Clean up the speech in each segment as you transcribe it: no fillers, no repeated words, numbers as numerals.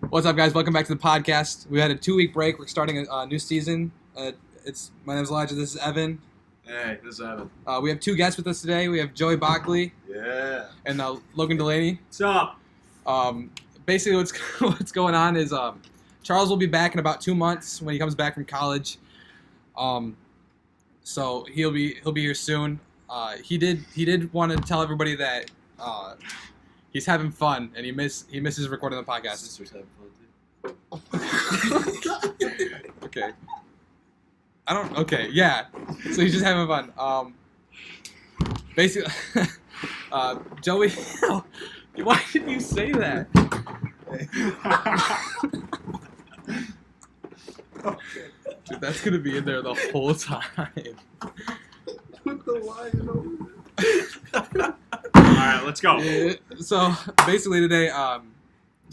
What's up, guys? Welcome back to the podcast. We had a 2-week break. We're starting a new season. My name's Elijah. This is Evan. Hey, this is Evan. We have 2 guests with us today. We have Joey Bockley. Yeah. And Logan Delaney. What's up? Basically, what's going on is Charles will be back in about 2 months when he comes back from college. So he'll be here soon. He did want to tell everybody that he's having fun and he misses recording the podcast. Sister's having fun too. Okay. Okay, yeah. So he's just having fun. Basically, Joey, why did you say that? Dude, that's gonna be in there the whole time. Put the lion over there. Alright, let's go. So basically today,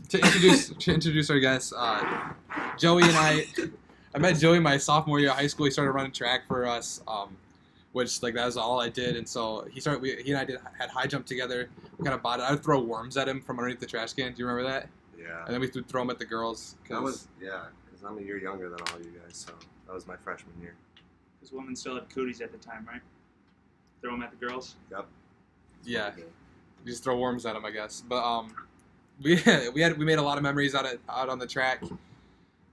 to introduce our guests, Joey and I met Joey my sophomore year of high school. He started running track for us, which that was all I did. And so he and I had high jump together. We kind of bought it. I would throw worms at him from underneath the trash can. Do you remember that? Yeah. And then we would throw them at the girls. Because I'm a year younger than all you guys, so that was my freshman year. Because women still had cooties at the time, right? Throw them at the girls? Yep. Yeah. You just throw worms at them, I guess. But we made a lot of memories out on the track.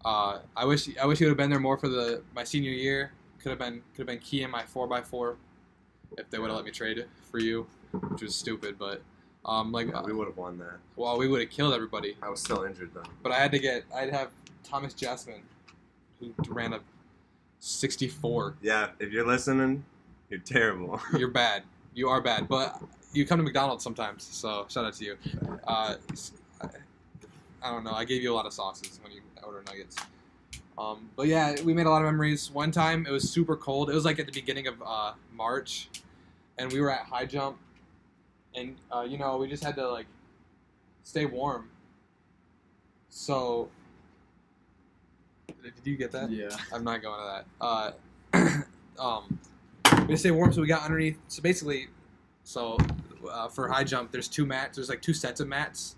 I wish he would have been there more for my senior year. Could have been key in my 4x4 if they would have let me trade it for you, which was stupid. But we would have won that. Well, we would have killed everybody. I was still injured though. But I'd have Thomas Jasmine, who ran a 64. Yeah, if you're listening, you're terrible. You're bad. You are bad. But you come to McDonald's sometimes, so shout out to you. I don't know. I gave you a lot of sauces when you order nuggets. But yeah, we made a lot of memories. One time, it was super cold. It was like at the beginning of March, and we were at high jump, and we just had to stay warm. So, did you get that? Yeah. I'm not going to that. We had to stay warm, so we got underneath. So basically, for high jump, there's 2 mats. There's 2 sets of mats.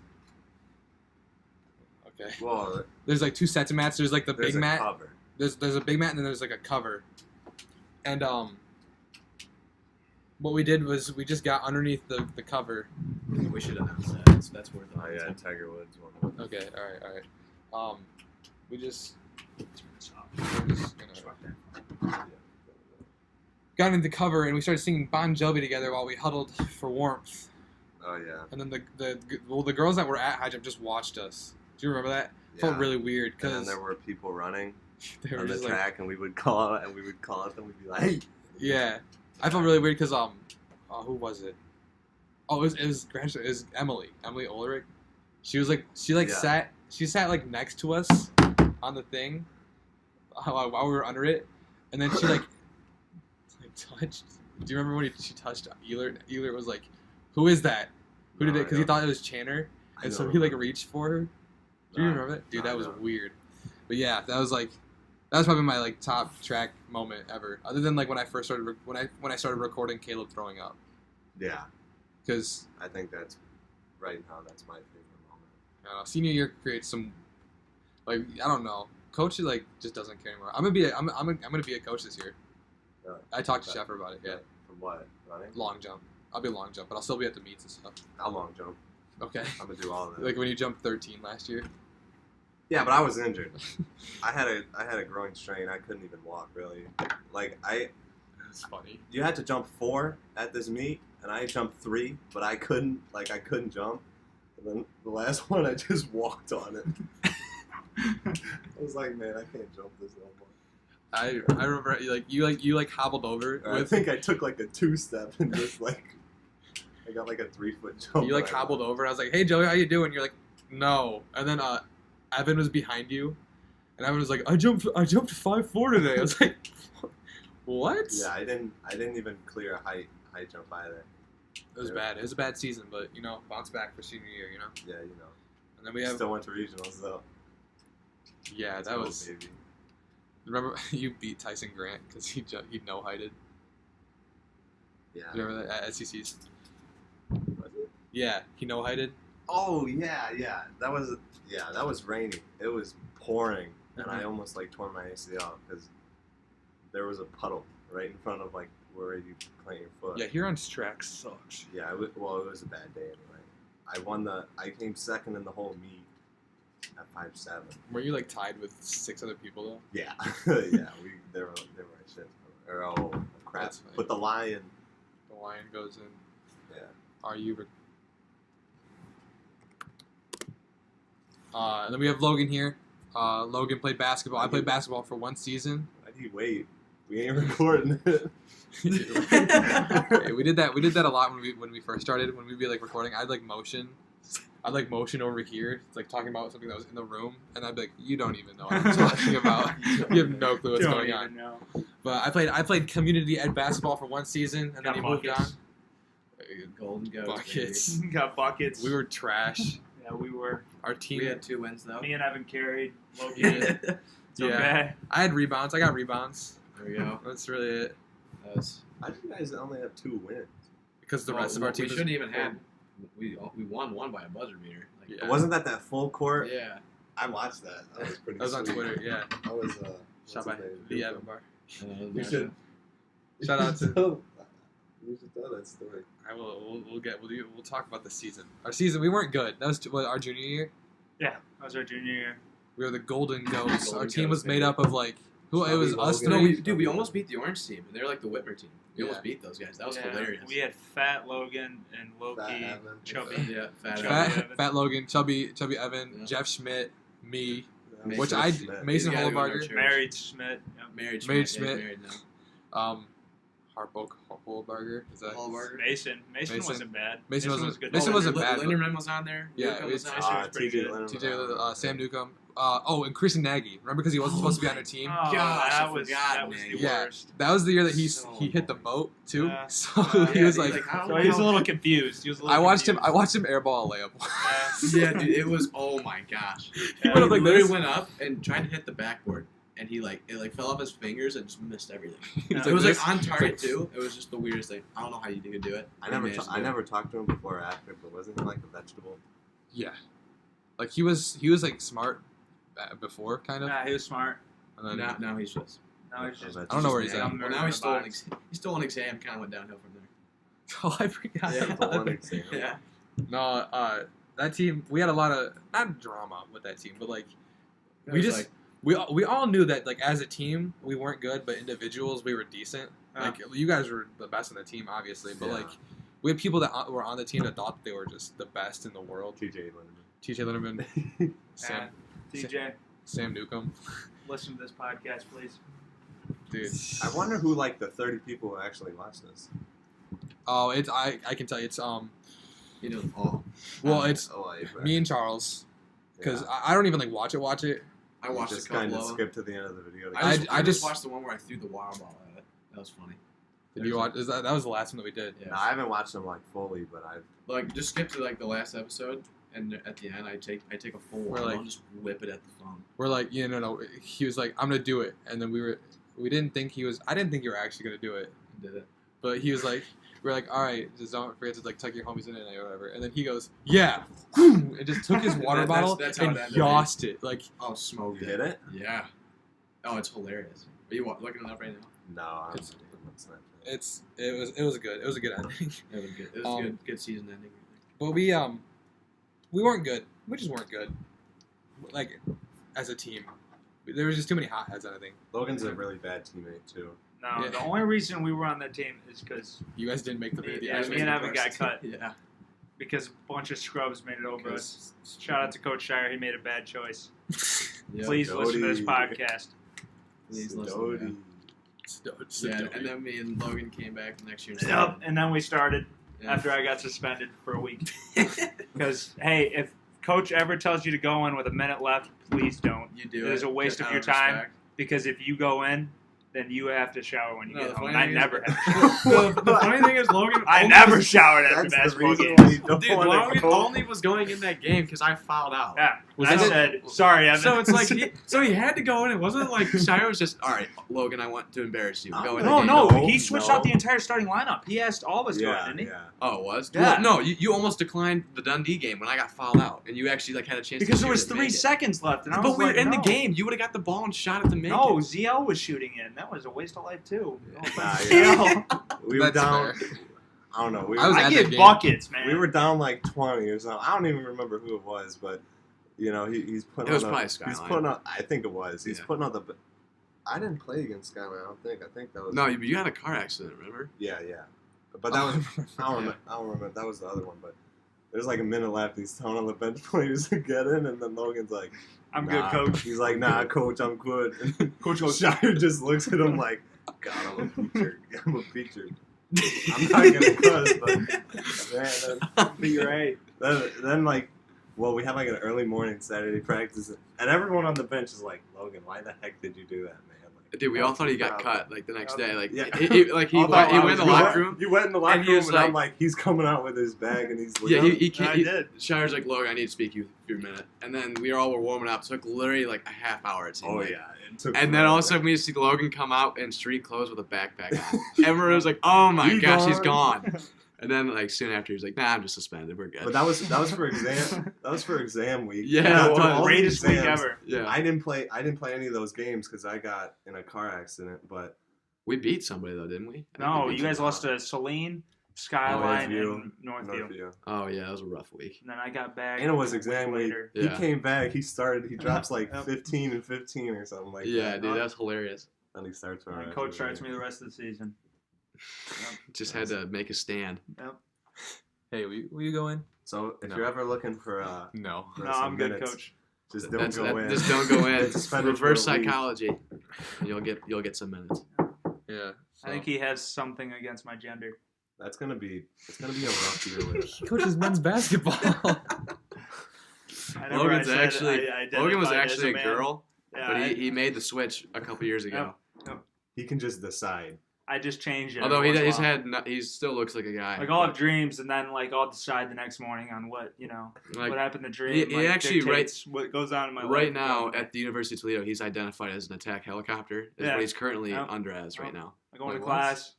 Okay. Well, there's 2 sets of mats. There's the big mat. Cover. There's a big mat and then there's a cover. And what we did was we just got underneath the cover. We should announce that. That's worth it. Oh yeah, Tiger Woods won. Okay, all right. We're just gonna got underneath the cover and we started singing Bon Jovi together while we huddled for warmth. Oh yeah. And then the girls that were at high jump just watched us. Do you remember that? Yeah. Felt really weird And because then there were people running they were on the just track, and we would call out, and we would call at them. We'd be like, "Hey!" Yeah, I felt really weird because who was it? Oh, it was Emily Ulrich. She sat next to us on the thing while we were under it, and then she touched. Do you remember when she touched Ehlert? Ehlert was like, "Who is that? Who did it?" Because he thought it was Channer, and so he reached for her. Do you remember that? Dude, that was weird. But yeah, that was probably my top track moment ever. Other than when I first started when I started recording Caleb throwing up. Yeah. Because I think that's right now. That's my favorite moment. Senior year creates some I don't know. Coach just doesn't care anymore. I'm gonna be a coach this year. Really? I talked to Chef about it. Yeah. From what? Running? Long jump. I'll be long jump, but I'll still be at the meets and stuff. I'll long jump. Okay. I'm gonna do all of that. When you jumped 13 last year. Yeah, but I was injured. I had a groin strain. I couldn't even walk really. That's funny. You had to jump 4 at this meet, and I jumped 3, but I couldn't jump. And then the last one, I just walked on it. I was like, man, I can't jump this no more. I remember you hobbled over. I think I took a 2-step and just I got a 3-foot jump. You hobbled over. And I was like, "Hey Joey, how you doing?" You're like, "No." And then Evan was behind you, and Evan was like, "I jumped 5'4" today." I was like, "What?" Yeah, I didn't even clear a high jump either. It was bad. It was a bad season, but bounce back for senior year. Yeah, And then we still went to regionals though. Yeah, that was. Baby. Remember you beat Tyson Grant because he no-heighted. Yeah. Remember that at SEC's? Was it? Yeah, he no-heighted. Oh yeah. That was raining. It was pouring, and I almost like tore my ACL because there was a puddle right in front of like where you plant your foot. Yeah, here on track sucks. Yeah. It was a bad day anyway. I came second in the whole meet at 5'7". Were you like tied with 6 other people though? Yeah. Yeah. They were shit. Or crap. That's funny. But the lion. The lion goes in. Yeah. Are you? And then we have Logan here. Logan played basketball. I played basketball for 1 season. Why do you wait? We ain't recording it. Hey, we did that a lot when we first started. When we'd be like recording, I'd like motion over here, like talking about something that was in the room, and I'd be like, "You don't even know what I'm talking about. You have no clue what's Don't going even on." know. But I played community ed basketball for 1 season, and then he moved on. Golden Goats. Buckets. Got buckets. We were trash. Yeah, we were. Our team. We had 2 wins though. Me and Evan carried. Logan. Yeah. It's okay. I had rebounds. I got rebounds. There we go. That's really it. How do you guys only have 2 wins? Because the rest of our team. We shouldn't even have. We won one by a buzzer beater. Like, Yeah. Wasn't that full court? Yeah. I watched that. That was pretty. That was on sweet. Twitter. Yeah. That was Shot by the Evan Bar. You should. Shout out to. You should tell that story. I will. We'll talk about the season. Our season. We weren't good. That was our junior year. Yeah, that was our junior year. We were the Golden Goats. Golden our team Goats, was made up of like who? It was us Logan. three. we almost beat the orange team. They're like the Whitmer team. We Yeah. almost beat those guys. That was Yeah, hilarious. We had Fat Logan and Loki, Fat Evan. Chubby. Yeah, fat. Chubby. Evan. Evan. Fat Logan, Chubby Evan, Yeah. Jeff Schmidt, me, Mason which I Schmidt. Mason These guys go in our Holbarger, church. Married Schmidt. Yep. Married Married Schmidt. Yeah, Schmidt. married now. Harpo Holbarger. Is that? Holbarger. Mason Mason. wasn't bad. Mason was wasn't- good. Mason wasn't L- bad, but- Linderman was on there. Yeah, Newcomb it's- was on Mason there. was pretty good. Leonard. Sam Newcomb. And Chris Nagy. Remember because he wasn't supposed to be on our team. Oh, Gosh, that I was forgot, that was man. the Yeah. worst. That was the year that So he hit the boat too. Yeah. So he Yeah, was he's like, I don't So know he was a how- little confused. He was a little I watched him confused. airball a layup. Yeah, dude, it was. Oh my gosh. He Yeah. went up like literally this. went up and tried to hit the backboard, and it fell off his fingers and just missed everything. He Yeah. It was like this. on target too. It was just the weirdest thing. I don't know how you could do it. I never He managed to I do it. never talked to him before or after, but wasn't he like a vegetable? Yeah, like he was like smart before kind of. Nah, he was smart. And then, Now he's just. Now he's just. I don't know where he's at. dumb Well, nerd now in he a stole an box. he stole an exam. Kind of went downhill from there. Oh, I forgot. Yeah. about One that. exam. Yeah. No, that team. We had a lot of not drama with that team, but like It we was just we all knew that like as a team we weren't good, but individuals we were decent. Like you guys were the best on the team, obviously, but Yeah. like we had people that were on the team that thought that they were just the best in the world. TJ TJ Linderman, Lindemann. Sam TJ, Sam Newcomb, listen to this podcast, please. dude. I wonder who like the 30 people who actually watch this. Oh, it's I can tell you it's You know. Oh. well it's Oh, I me and Charles because yeah. I don't even like watch it. I You watched just a couple kind of of them. skip to the end of the video. I I just just- watched the one where I threw the water ball at it. That was funny. Did you watch? That was the last one that we did. Yeah. No, I haven't watched them like fully, but I've. Like just skip to like the last episode, and at the end I take a full We're one like- and I'll just whip it at the phone. We're like, no. He was like, I'm gonna do it, and then we didn't think he was. I didn't think you were actually gonna do it, I did it. but he was like, we're like, all right, just don't forget to like tuck your homies in it or whatever. And then he goes, yeah, and just took his water bottle That's how and it ended. yossed it. Like, Oh, smoke You hit it? Yeah. Oh, it's hilarious. Are you looking it up right now? No, I'm It's- it's not. it was good. It was a good ending. It was good. It was Um, good season ending. But we weren't good. We just weren't good. Like as a team, there was just too many hotheads. I think Logan's a really bad teammate too. No, Yeah. the only reason we were on that team is because you guys didn't make the Yeah, video. me and Evan got cut Yeah. because a bunch of scrubs made it over us. Because- Shout out to Coach Shire, he made a bad choice. Yeah. Please listen to this Dodie. podcast. Please listen to that. Yeah, and then me and Logan came back the next year. and Yep, and then we started Yeah. after I got suspended for a week. Because hey, if Coach ever tells you to go in with a minute left, please don't. You do It is it. a waste Out of your time. respect. Because if you go in then you have to shower when you No, get the home. funny I thing never is- have. the funny thing is, Logan. I only never was- showered after That's the basketball reason games. why you don't Dude, want Logan to go. only was going in that game because I fouled out. Yeah. Was I that- said, sorry, Evan. So it's like, he had to go in. It wasn't like Shire was just, all right, Logan, I want to embarrass you. Go in. No, the game. no, No, he switched no. out the entire starting lineup. He asked all of us to go in, Yeah, didn't he? yeah. Oh, it was? Yeah. Well, no, you almost declined the Dundee game when I got fouled out, and you actually like had a chance. Because to there was shoot it, 3 made it. seconds left, and I But was we were like, in no. the game. You would have got the ball and shot it to make No, it. ZL was shooting in. That was a waste of life too. Nah, ZL. We were That's down. fair. I don't know. We I was were, at I that get game. buckets, man. we were down like 20 or something. I don't even remember who it was, but you know he's putting. It was on probably He's Skyline. putting on. I think it was. He's Yeah. putting on the. I didn't play against Skyline. I don't think. I think that was. No, you had a car accident, remember? Yeah, yeah. But that was. I don't remember. That was the other one. But there's like a minute left. He's telling all the bench players to get in, and then Logan's like, I'm "Nah." good, coach. He's like, "Nah, coach, I'm good." And Coach goes, Shire just looks at him like, "God, I'm a feature. I'm a feature." I'm not gonna cuss, but man, figure 8. then like, well, we had like an early morning Saturday practice, and everyone on the bench is like, Logan, why the heck did you do that, man? Like, Dude, we all thought he got problem. cut like the next day. Like, Yeah. he All went thought in the you locker went- room. You went in the locker and he room, was and I'm like- like, he's coming out with his bag, and he's Yeah, he I can't. did. Shire's like, Logan, I need to speak to you for a minute. And then we all were warming up. It took literally like a half hour, it seemed Oh like. yeah, it took And then all of a forever. sudden we see Logan come out in street clothes with a backpack on. Everyone was like, "Oh my He gosh, he's gone. gone!" And then like soon after, he's like, "Nah, I'm just suspended. We're good." But that was for exam. That was for exam week. Yeah, We got it through was. all the Greatest week exams. ever. yeah, I didn't play any of those games because I got in a car accident. But we beat somebody though, didn't we? I think No, we beat you guys somebody. lost to Celine, Skyline, Northview. and Northview. Oh yeah, that was a rough week. And then I got back. And it was a week exam week. later. He Yeah. came back. He drops like Yep. 15 and 15 or something like Yeah, that. dude, that's hilarious. Then he starts. And our then coach accident. starts me the rest of the season. Just had to make a stand. Yep. Hey, will you go in? So if No. you're ever looking for No. for No, some I'm good, minutes, coach. just don't go in. Just don't go in. Suspended for Reverse a week. psychology. And you'll get some minutes. Yeah. I think he has something against my gender. It's gonna be a rough year with. he coaches men's basketball. Logan was actually identified as a man. girl, Yeah, but he made the switch a couple years ago. He can just decide. I just changed it. Although every once in a while. he still looks like a guy. Like I'll have dreams, and then like I'll decide the next morning on what Like, what happened in the dream. he like, actually dictates what goes on in my life. right now at the University of Toledo, he's identified as an attack helicopter. Is Yeah. what he's currently Yep. under as right Yep. now. I go into Wait, what? class.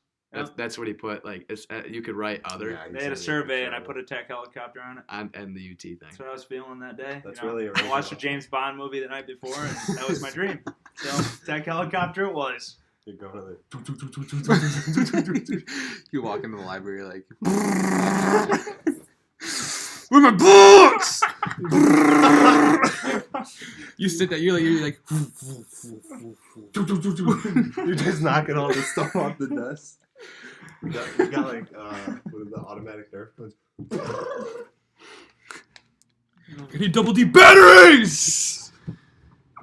That's what he put. Like it's you could write other Yeah, They had a survey, and I put attack helicopter on it. and the UT thing. That's what I was feeling that day. That's you know? really I watched a original. James Bond movie the night before, and that was my dream. So attack helicopter it was. You're going to You walk into the library like, Where my books? you sit there, you're like, You're just knocking all this stuff off the desk. You got like what is the automatic nerf guns? I need double D batteries.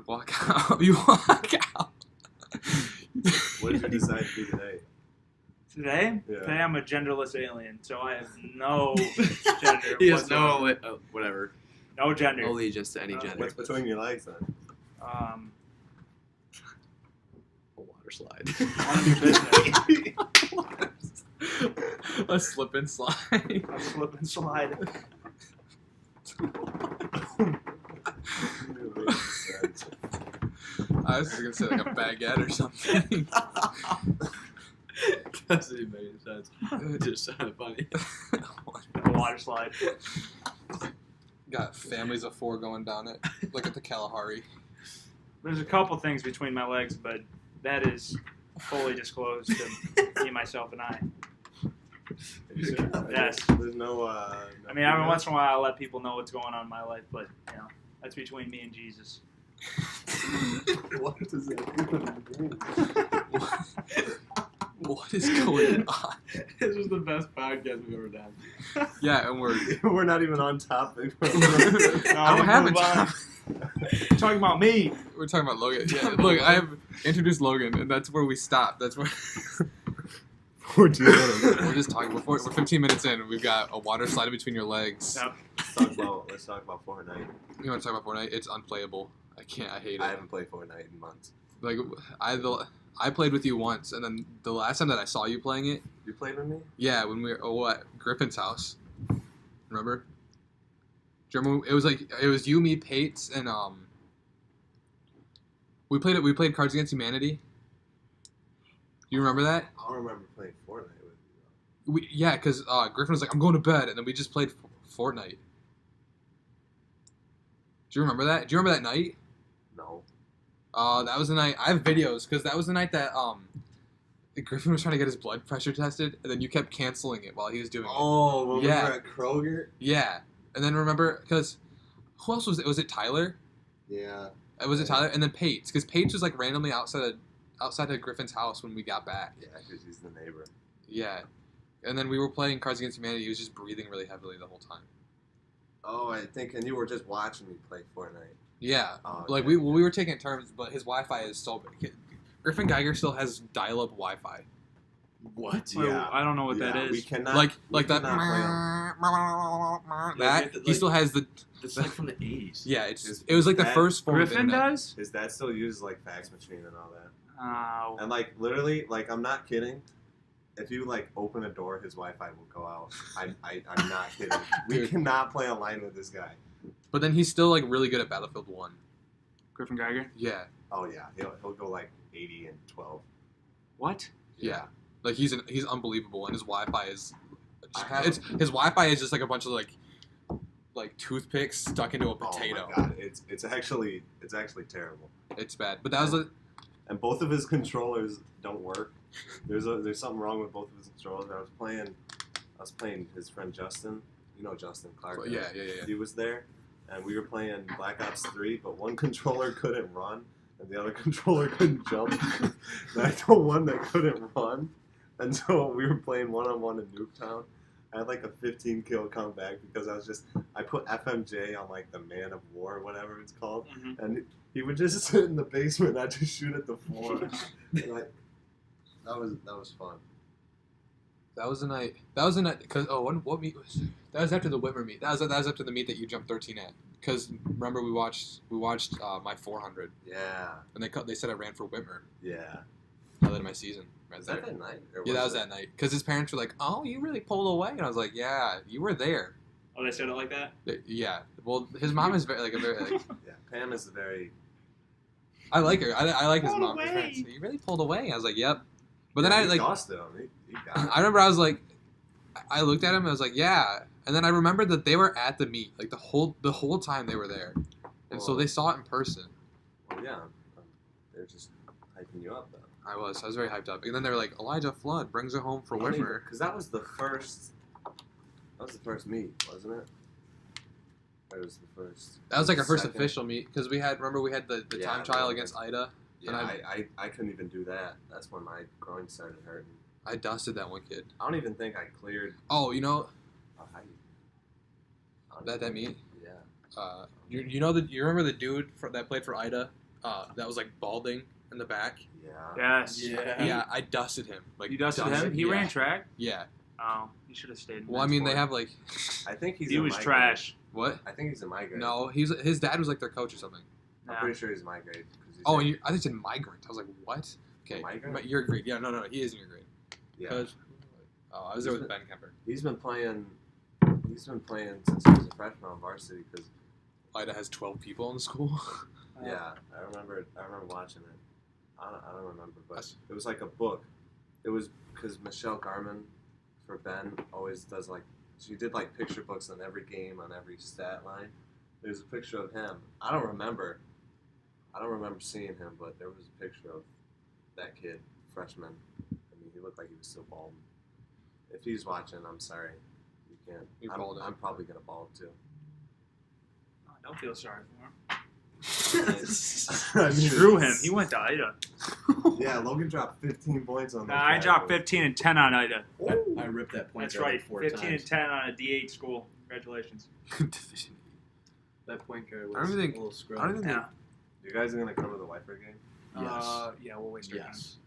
Walk out. You walk out. What did you decide to do today? Today? Yeah. Today I'm a genderless alien, so I have no gender. He has no whatsoever. whatever No gender. allegiance to any gender. What's between your legs then? A water slide. None of your business. A slip and slide. I slip and slide. I was just gonna say like a baguette or something. Doesn't even make sense. It just sounded funny. A water slide. Got families of 4 going down it. Look at the Kalahari. There's a couple things between my legs, but that is fully disclosed to me, myself, and I. Yes. There's no. I mean, every once in a while I'll let people know what's going on in my life, but, that's between me and Jesus. What does that mean? What is going on? This was the best podcast we've ever done. Yeah, and We're not even on topic. No, I don't have a move on. job. Talking about me. We're talking about Logan. Yeah, look, I have introduced Logan, and that's where we stopped. That's where We're doing we're just talking. We're 15 minutes in. We've got a water slide between your legs. Yep. Let's talk about Fortnite. You want to talk about Fortnite? It's unplayable. I can't. I hate it. I haven't played Fortnite in months. Like I I played with you once, and then the last time that I saw you playing it, You played with me? yeah, when we were at Griffin's house. Remember? Do you remember? It was you, me, Pates, and we played Cards Against Humanity. Do you remember that? I don't remember playing Fortnite with you. Yeah, because Griffin was like, I'm going to bed, and then we just played Fortnite. Do you remember that? Do you remember that night? No. That was the night. I have videos, because that was the night that Griffin was trying to get his blood pressure tested, and then you kept canceling it while he was doing it. Oh, when we were Yeah. at Kroger? Yeah. And then remember, because who else was it? Was it Tyler? Yeah. Was it Tyler? And then Pates, because Pates was like randomly outside of Griffin's house when we got back. Yeah, because he's the neighbor. Yeah. And then we were playing Cards Against Humanity. He was just breathing really heavily the whole time. Oh, I think, and you were just watching me play Fortnite. Yeah. Oh, Like, okay. we were taking turns, but his Wi-Fi is so big. Griffin Geiger still has dial-up Wi-Fi. What? Well, Yeah. I don't know what that We is. cannot. Like we that. cannot play on- That, he still has the... It's like from the 80s. Yeah, it was like the That- first form of Griffin internet. does? His dad still uses like fax machine and all that. Oh. And like literally, like I'm not kidding. If you like open a door, his Wi-Fi will go out. I'm not kidding. We Dude. cannot play online with this guy. But then he's still like really good at Battlefield 1. Griffin Geiger? Yeah. Oh yeah, he'll go like 80 and 12. What? Yeah. Like he's unbelievable, and his Wi-Fi is I his Wi-Fi is just like a bunch of like toothpicks stuck into a Oh potato. my god, it's actually terrible. It's bad. But that was a And both of his controllers don't work. There's something wrong with both of his controllers. I was playing his friend Justin. You know Justin Clark. right? yeah. He was there, and we were playing Black Ops 3, but one controller couldn't run, and the other controller couldn't jump. And I told one that couldn't run, and so we were playing one-on-one in Nuketown. I had like a 15 kill comeback because I put FMJ on like the Man of War or whatever it's called, Mm-hmm. and he would just sit in the basement and I'd just shoot at the floor. And that was fun. That was the night. Because what meet was that? Was after the Whitmer meet. That was after the meet that you jumped 13 at. Because remember we watched my 400, Yeah, and they said I ran for Whitmer. yeah. I led my season right Was there. that that night? Or Yeah, that was that night. Because his parents were like, "Oh, you really pulled away," and I was like, "Yeah, you were there." Oh, they said it like that? Yeah. Well, his mom is very Yeah, Pam is very. I like her. I like his Pulled mom. His away. parents, you really pulled away. I was like, "Yep." But then Yeah, I he like. tossed it on me. He got it. I remember I was like, I looked at him and I was like, yeah. And then I remembered that they were at the meet, like the whole time they were there, and so Whoa. they saw it in person. Well, yeah, they're just hyping you up though. I was very hyped up. And then they were like, Elijah Flood brings it home for Whitmer. Because that was the first. That was the first meet, wasn't it? Or it was the first. That was like our first second? official meet because we had the Yeah, time I trial remember. against Ida. Yeah, And I couldn't even do that. That's when my groin started hurting. I dusted that one kid. I don't even think I cleared Oh, you know a height. that meet. Yeah. You remember the dude that played for Ida? That was like balding in the back. Yeah. Yes. Yeah, I dusted him. Like You dusted him? He yeah. ran track? Yeah. Oh, he should have stayed in Well, I mean, they sport. have like I think he's. He in was my trash. what? Grade. I think he's in my grade. No, his dad was like their coach or something. I'm Nah. pretty sure he's in my grade. 'cause he's Oh, in- and I think it's in migrant. I was like, what? Okay, Migrant? your grade. Yeah, no, he is in your grade. yeah. 'Cause- Oh, I was there with Ben Kemper. He's been playing. He's been playing since he was a freshman on varsity. Because Ida has 12 people in the school. yeah, I remember watching it. I don't remember, but That's- it was like a book. It was because Michelle Garman for Ben always does like she did like picture books on every game on every stat line. There's a picture of him. I don't remember seeing him, but there was a picture of that kid, freshman. I mean, he looked like he was still bald. If he's watching, I'm sorry. You can't. You balded. I'm probably gonna bald too. Oh, don't feel sorry for him. I mean, Screw him. He went to Ida. Yeah, Logan dropped 15 points on that. Nah, I dropped 15 and 10 on Ida. I ripped that point That's guard right. like 4 15 times. and 10 on a D8 school. Congratulations. Division. That point guard I was don't a think- little I scrub. don't even Yeah. You guys are gonna come to the Whiteford game? Yes. Yeah, we'll waste our time. Yes.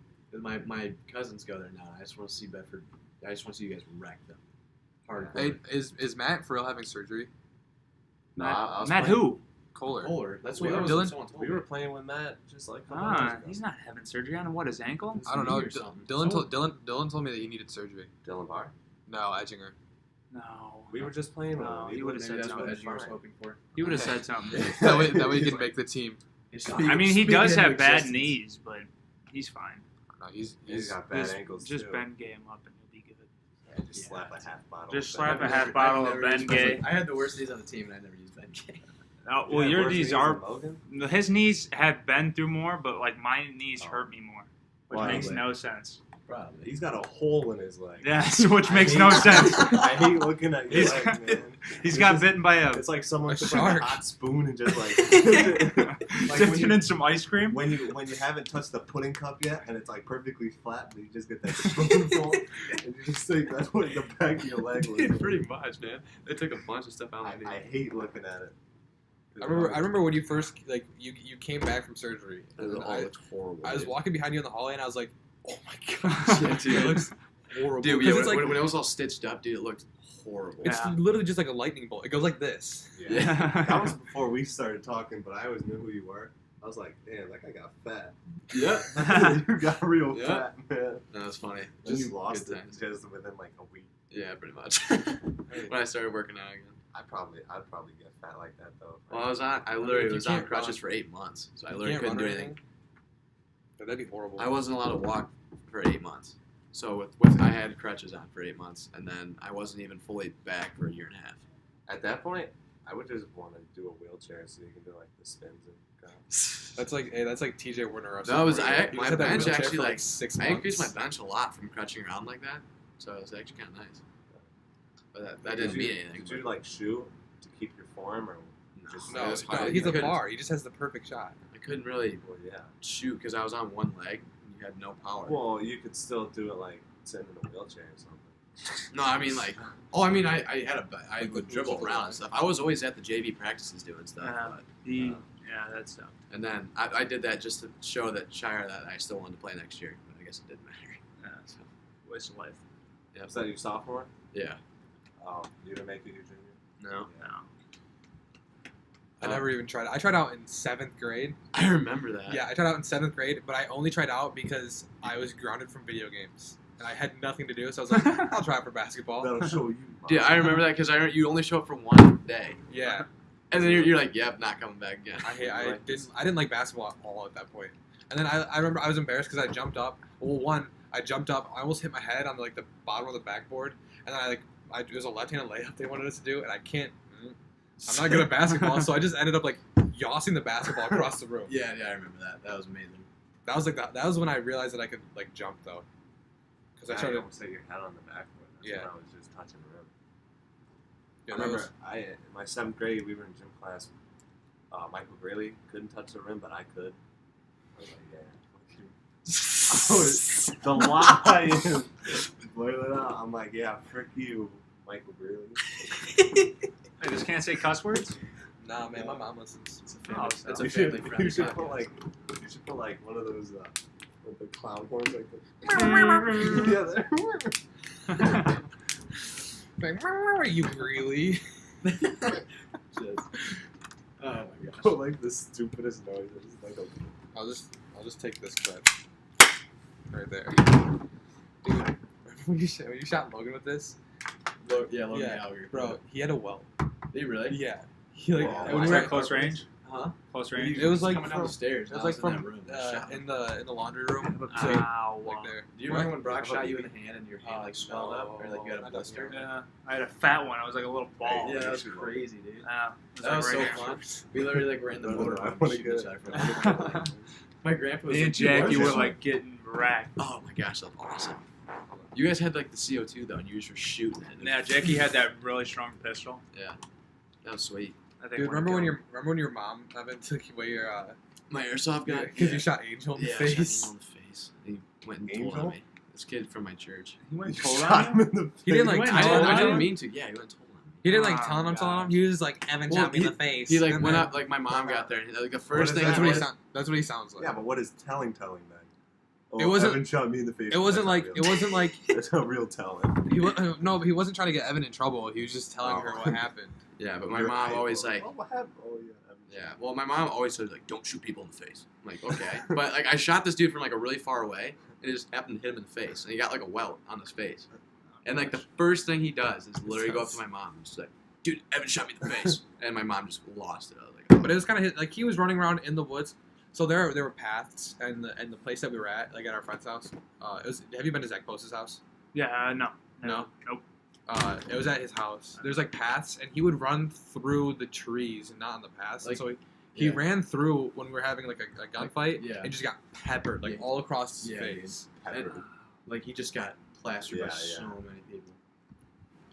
My cousins go there now. I just want to see Bedford. I just want to see you guys wreck them. Hardcore. Hey, is Matt for real having surgery? No, Matt, I was Matt playing- who? Kohler. That's We what were- that was someone told We me. were playing with Matt just like a couple months ago. He's not having surgery on what, his ankle? I don't know. Or something. Dylan told me that he needed surgery. Dylan Barr. No, Edginger. No. We were just playing with No, him. he would've was- said Maybe that's what something. Edginger was hoping for. He would have said something. that way he can make the team. I mean, he does have bad knees, but he's fine. No, He's got bad ankles Just too. Ben Gay him up and he'll be good. Yeah, just slap a half bottle. Just of slap Ben. a half bottle of Ben Gay. I had the worst knees on the team, and I never used Ben Gay. Oh, You well, had your worse knees knees are. than Logan? His knees have been through more, but like my knees hurt me more, which Why? makes no sense. Probably. He's got a hole in his leg. Yes, which I makes hate- no sense. I hate looking at your He's leg, got- man. He's It's got just- bitten by a It's like someone A took shark. a hot spoon and just like dipped when it you- in some ice cream. when you haven't touched the pudding cup yet and it's like perfectly flat, but you just get that spoonful and you just think that's what the back of your leg looks like. Pretty much, man. They took a bunch of stuff out of I hate looking at it. I remember when you first you came back from surgery. And then It looked horrible. I was dude. walking behind you in the hallway and I was like, oh my gosh, Yeah, dude. it looks horrible. Dude, 'Cause yeah, it's like when it was all stitched up, dude, it looked horrible. it's Yeah. literally just like a lightning bolt. It goes like this. Yeah. That was before we started talking, but I always knew who you were. I was like, damn, that guy got fat. Yeah. You got real Yeah. fat, man. No, that's funny. Then Just you lost good it times. just within like a week. Yeah, pretty much. When I started working out again. I'd probably get fat like that though. Well, I mean, literally if you was on can't crutches run- for 8 months, so I You literally can't couldn't run do or anything. That'd be horrible. I wasn't allowed to walk for 8 months. So with I had crutches on for 8 months, and then I wasn't even fully back for a year and a half. At that point, I would just want to do a wheelchair so you can do like the spins and go. That's like TJ Warner. or That was- something. I- He my just had that bench wheelchair actually, for, like, 6 I months. increased my bench a lot from crutching around like that, so it was actually kind of nice. But that didn't mean anything. Did you like shoot to keep your form or you just No, It was no, hard. he's You a couldn't- bar. He just has the perfect shot. I couldn't really Well, yeah. shoot because I was on one leg and you had no power. Well, you could still do it like sitting in a wheelchair or something. No, I mean like, I had I Like would the dribble triple around line. and stuff. I was always at the JV practices doing stuff. But, Yeah, that's tough. and then I did that just to show that Shire that I still wanted to play next year, but I guess it didn't matter. Yeah, So, waste of life. Was that your sophomore? yeah. Oh, you didn't make it your junior? No. No. I never even tried. I tried out in 7th grade. I remember that. Yeah, I tried out in 7th grade, but I only tried out because I was grounded from video games and I had nothing to do. So I was like, I'll try out for basketball. That'll show you. Dude, I remember that because you only show up for one day, Yeah, and then you're like, yep, not coming back again. I didn't like basketball at all at that point. And then I remember I was embarrassed because I jumped up. Well, I jumped up. I almost hit my head on like the bottom of the backboard, and then it was a left-handed layup they wanted us to do, and I can't. I'm not good at basketball, so I just ended up like yossing the basketball across the room. Yeah, I remember that. That was amazing. That was like that was when I realized that I could like jump though, because I I started. almost hit your head on the backboard. That's Yeah. when I was just touching the rim. Yeah, I that remember was- in my 7th grade, we were in gym class. Michael Grayley couldn't touch the rim, but I could. I was like, yeah, fuck you. The lion. Boil it out. I'm like, yeah, frick you, Michael Grayley. I just can't say cuss words. Nah, man, my mom listens. It's a Oh, family, it's a You should, family friendly you should put like one of those with the clown horns, like the Like, where are you really? Oh my gosh. put like the stupidest noises, like a I'll just take this clip right there, dude. When you shot Logan with this, Logan yeah, Gallagher. bro, he had a welt. Did he really? Yeah, he like Wow. when Was we were that close range? Huh? Close range. It was like coming down the stairs. It was I like in from that room. Shot him. in the laundry room. So, Ow. like there. Do you remember What? when Brock How about shot you you? in the hand and your hand like swelled up, or like you had a No, blister? Yeah, I had a fat one. I was like a little ball. Yeah, that was crazy, dude. It That was like so right here. fun. We literally like were in the No, no, motor I room wanna shooting get each other it. from My grandpa was Me like, and Jackie were were this like getting racked. oh my gosh, that's awesome. You guys had like the CO2 though, and you just were shooting it. Yeah, Jackie had that really strong pistol. Yeah, that was sweet. I think Dude, one remember killed. when your mom took away your My airsoft gun. because you shot Angel in the Yeah, I shot face. him on the face. He went and told Angel? on me. This kid from my church. He went You cold shot on him you? in the He didn't, face. like, He went tell cold him- on I you? didn't mean to. Yeah, he went and told on me. He didn't like Oh, tell him. God. He was just like Evan Well, shot me in the face. He like And went then- up. Like my mom got there. And, like the first is thing. that? That's what What he is- That's what he sounds like. Yeah, but what is telling then? Oh, It wasn't- Evan shot me in the face. It wasn't like That's not real. That's not real telling. no, but he wasn't trying to get Evan in trouble. He was just telling her Oh. what happened. Yeah, but my You're mom right. always like. Oh, what happened? Oh, yeah. Evan Yeah. Well, my mom always said like, "Don't shoot people in the face." I'm like, okay, but like I shot this dude from like a really far away, and it just happened to hit him in the face, and he got like a welt on his face. And like the first thing he does is literally go up to my mom and just like, "Dude, Evan shot me in the face," and my mom just lost it. I was like, But it was kind of like he was running around in the woods. So there were paths, and the place that we were at, like at our friend's house. It was. Have you been to Zach Post's house? Yeah, no. No? Nope. It was at his house. There's like paths, and he would run through the trees and not on the paths. Like, and so he ran through when we were having like a gunfight, yeah. and just got peppered like all across his face. And, like he just got plastered by Yeah, so yeah. many people.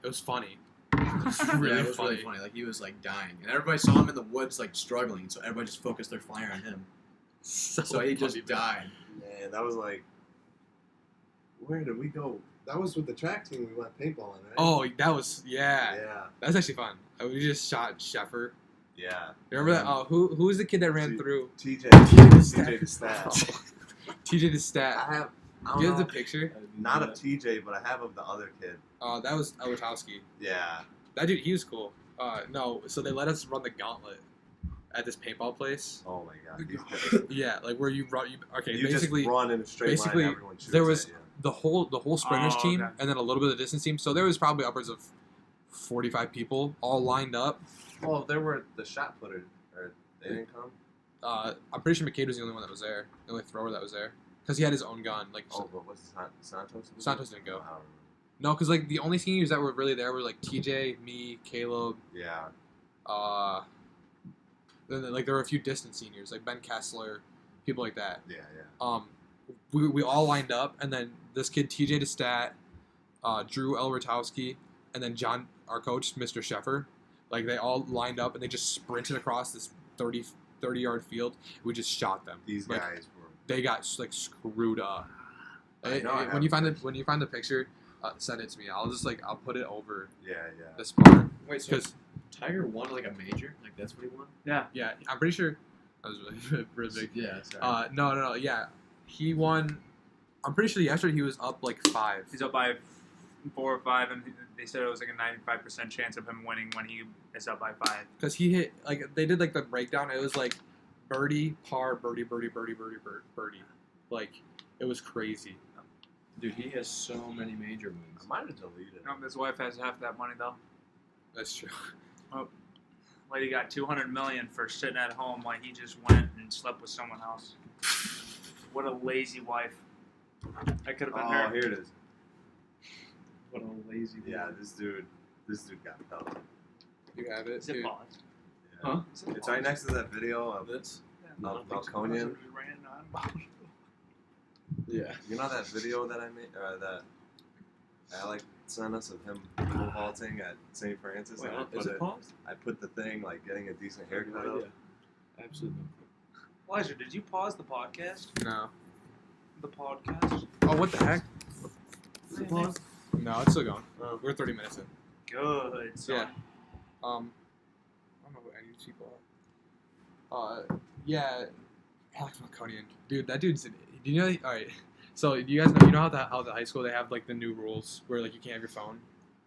It was funny. It was really Yeah, it was funny. really funny. Like he was like dying, and everybody saw him in the woods like struggling, so everybody just focused their fire on him. So he just funny, died. Man, that was like, where did we go? That was with the track team. We went paintballing, right? Oh, that was yeah. yeah, That was actually fun. We just shot Sheffer. yeah. You remember that? Oh, who was the kid that ran T- through? TJ, TJ TJ the stat. TJ the stat. I have. I Do you don't have know, the picture? not of TJ, but I have of the other kid. That was Elwitowski. Yeah. That dude, he was cool. No, so they let us run the gauntlet at this paintball place. Oh my god. These guys. Yeah, like where you run. Okay, You basically just run in a straight basically, line. Everyone shoots there was- at you. the whole sprinters Oh, team, okay. and then a little bit of the distance team. So there was probably upwards of 45 people all lined up. Well, there were the shot putters, or they didn't come. I'm pretty sure McCade was the only one that was there, the only thrower that was there, because he had his own gun. Like Oh, but was Santos? Santos didn't go. I don't remember. No, because like the only seniors that were really there were like TJ, me, Caleb. Yeah. Then like there were a few distant seniors like Ben Kessler, people like that. Yeah, yeah. We all lined up, and then this kid TJ DeStat, Drew Elwitowski, and then John, our coach, Mr. Sheffer, like they all lined up and they just sprinted across this 30-yard field. We just shot them. These Like, guys were. they got like screwed up. I know, I when have you find pictures. when you find the picture, send it to me. I'll put it over Yeah, yeah. this part Wait, so because Tiger won like a major? Like that's what he won? yeah, I'm pretty sure that was really, really big. Yeah. Sorry. No, yeah, he won. I'm pretty sure yesterday he was up like 5. He's up by 4 or 5, and they said it was like a 95% chance of him winning when he is up by 5. Because he hit, like, they did, like, the breakdown. It was, like, birdie, par, birdie. Like, it was crazy. Dude, he has so many major wins. I might have deleted. His wife has half that money though. That's true. Lady got $200 million for sitting at home while he just went and slept with someone else. What a lazy wife. That could have been Oh, her. here it is. What a lazy. Yeah, this dude got pelted. You have it, Is it dude. paused? Yeah. Huh? It's right next to that video of This? Melconian. Yeah. You know that video that I made, that Alec sent us of him pole vaulting at St. Francis? Wait, And is it paused? I put the thing like getting a decent haircut No up. idea. Absolutely. Elijah, did you pause the podcast? No. The podcast? Oh, what the heck? Is it paused? No, it's still going. Oh. We're 30 minutes in. Good. So Yeah. I don't know who any of these people are. Yeah, Alex Melconian. Dude, that dude's. Do you know? Alright. So, do you guys know? You know how the high school they have like the new rules where like you can't have your phone.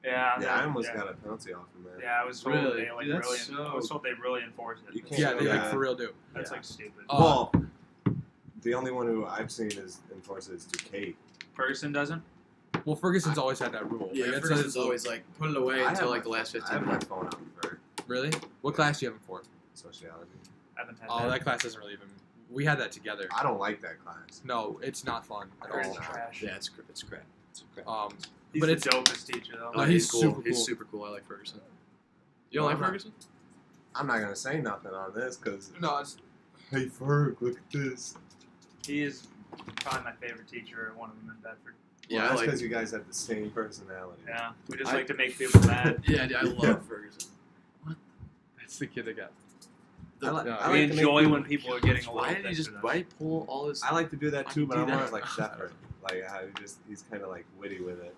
Yeah. Yeah, I almost got a penalty off from that. Yeah, I was told Really? they like Dude, that's really. so- I was told they really enforced it. You That's- can't- Yeah, they Yeah. like for real do. That's Yeah. like stupid. Well, the only one who I've seen is enforce it is Duquesne. Ferguson doesn't. Well, Ferguson's always had that rule. Yeah, like, that's Ferguson's his- always like put it away I until have like my- the last I 15 have my minutes. phone out for Really? What class do you have him for? sociology. I haven't had Oh, that class doesn't really even. We had that together. I don't like that class. No, it's not fun at Ferguson's all. trash. Yeah, it's crap. It's crap. He's But the it's dopest teacher though. No, he's cool. super He's cool. super cool. I like Ferguson. You don't Well, like I'm not- Ferguson? I'm not gonna say nothing on this because no, it's hey Ferg, look at this. He is probably my favorite teacher. One of them in Bedford. Yeah, that's I like. because you guys have the same personality. Yeah, we just I- like to make people mad. Yeah, dude, I love Ferguson. that's the kid that got. I like, Yeah. I We like to make enjoy people- when people are getting a Why little did he just? bit Why did he pull all his? I like to do that I too, can but do I'm more that. like Shepard. Like how he's kind of like witty with it.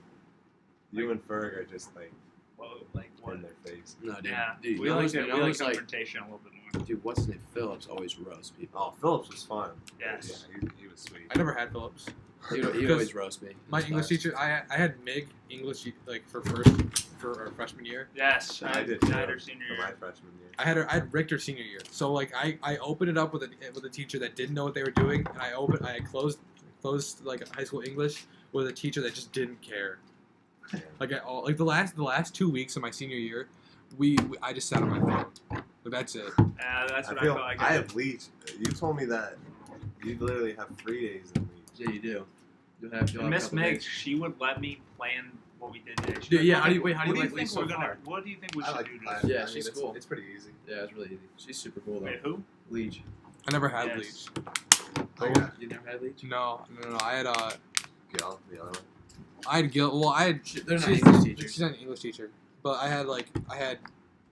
You and Ferg are just like Whoa, like what? in their face. No, dude. Yeah, Dude, we you know like who's- to, you we know like who's, like, confrontation a little bit more. dude, what's his name? Phillips always roast people. Oh, Phillips was fun. Yes. Yeah, he was sweet. I never had Phillips. He always roast me. My It's English fine. teacher, I had MIG English like for our freshman year. Yes, I did I had her senior for my year. freshman year. I had Richter senior year. So like I opened it up with a teacher that didn't know what they were doing, and I closed like high school English with a teacher that just didn't care. Like at all. Like the last 2 weeks of my senior year, I just sat on my phone. But that's it. That's what I feel felt like. I have leech. You told me that you literally have 3 days in leech. Yeah, you do. You'll have a Miss couple Meg, days. she would let me plan what we did today. She'd Dude, be yeah, like, how do you like think Lee so far? What do you think we I should like do class. today? Yeah, I mean, she's cool. It's pretty easy. Yeah, it's really easy. She's super cool though. Wait, who? Leech. I never had Yes. Leech. I got You never had Leech? No. I had Gil, the other one. I had Gil. Well, I had. They're not she's- English teachers. She's not an English teacher, but I had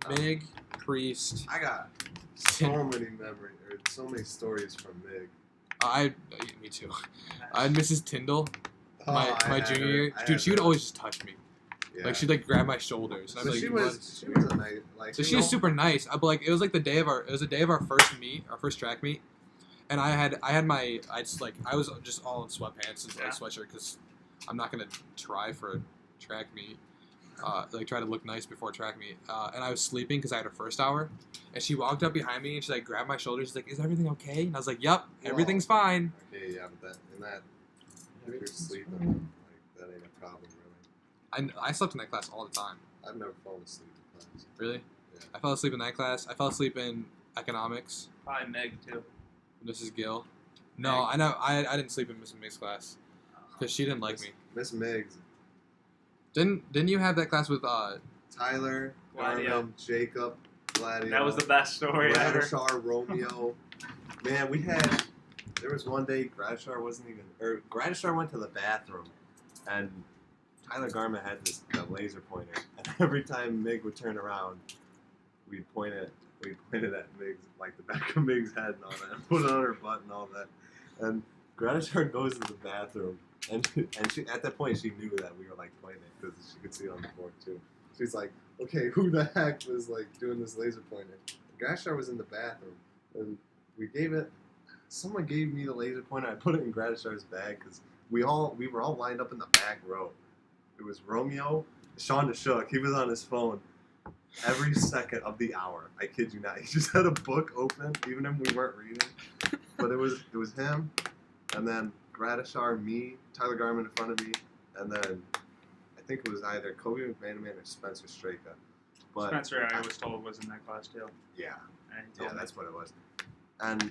Mig, Priest. I got so many memories, or so many stories from Mig. Me too. I had Mrs. Tyndall. My junior year, dude, she would always just touch me. Yeah. Like she'd like grab my shoulders. And So I'd be she like, was a nice, like. so you she was know, super nice. But like it was like the day of our first meet, our first track meet, and I was just all in sweatpants and Yeah. a sweatshirt because I'm not gonna try for a track meet. Like try to look nice before track meet. And I was sleeping because I had her first hour, and she walked up behind me and she like grabbed my shoulders. She's like, "Is everything okay?" And I was like, "Yep, everything's fine." Okay, yeah, but if you're sleeping, like that ain't a problem, really. I slept in that class all the time. I've never fallen asleep in class. Really? Yeah. I fell asleep in that class. I fell asleep in economics. Probably Meg too. Mrs. Gill. No, I know. I didn't sleep in Mrs. Mig's class because she didn't like me. Miss Miggs, Didn't you have that class with Tyler, Gladio. Garmin, Jacob, Gladio. That was the best story ever. Gradishar, Romeo. Man, there was one day Gradishar Gradishar went to the bathroom, and Tyler Garmin had the laser pointer, and every time Mig would turn around, we pointed at Mig's, like the back of Mig's head and all that, put it on her butt and all that, and Gradishar goes to the bathroom, and she at that point she knew that we were like pointing it because she could see it on the board too. She's like, okay, who the heck was like doing this laser pointer? Gradishar was in the bathroom, and someone gave me the laser pointer. I put it in Gradishar's bag because we were all lined up in the back row. It was Romeo, Sean DeShook. He was on his phone every second of the hour. I kid you not. He just had a book open, even if we weren't reading. But it was him, and then Gradishar, me, Tyler Garmin in front of me, and then I think it was either Kobe McManaman or Spencer Straka. But Spencer, I was told, was in that class too. yeah. And he told me. That's what it was. And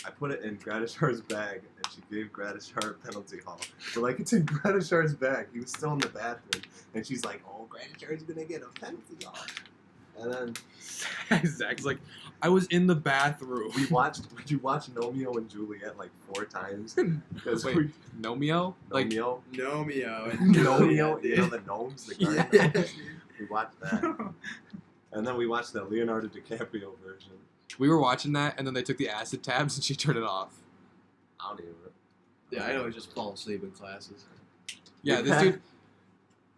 I put it in Gradishar's bag, and she gave Gradishar a penalty haul. But like, it's in Gradishar's bag. He was still in the bathroom, and she's like, "Oh, Gradishar's gonna get a penalty haul." And then Zach's like, I was in the bathroom. we watched Nomeo and Juliet like 4 times. Because Wait, Nomeo? Like, Nomeo, Nomeo. Nomeo, you know the gnomes, the garden Yeah. gnomes. We watched that, and then we watched the Leonardo DiCaprio version. we were watching that, and then they took the acid tabs, and she turned it off. I don't even. Yeah, I always just fall asleep in classes. Yeah, this dude.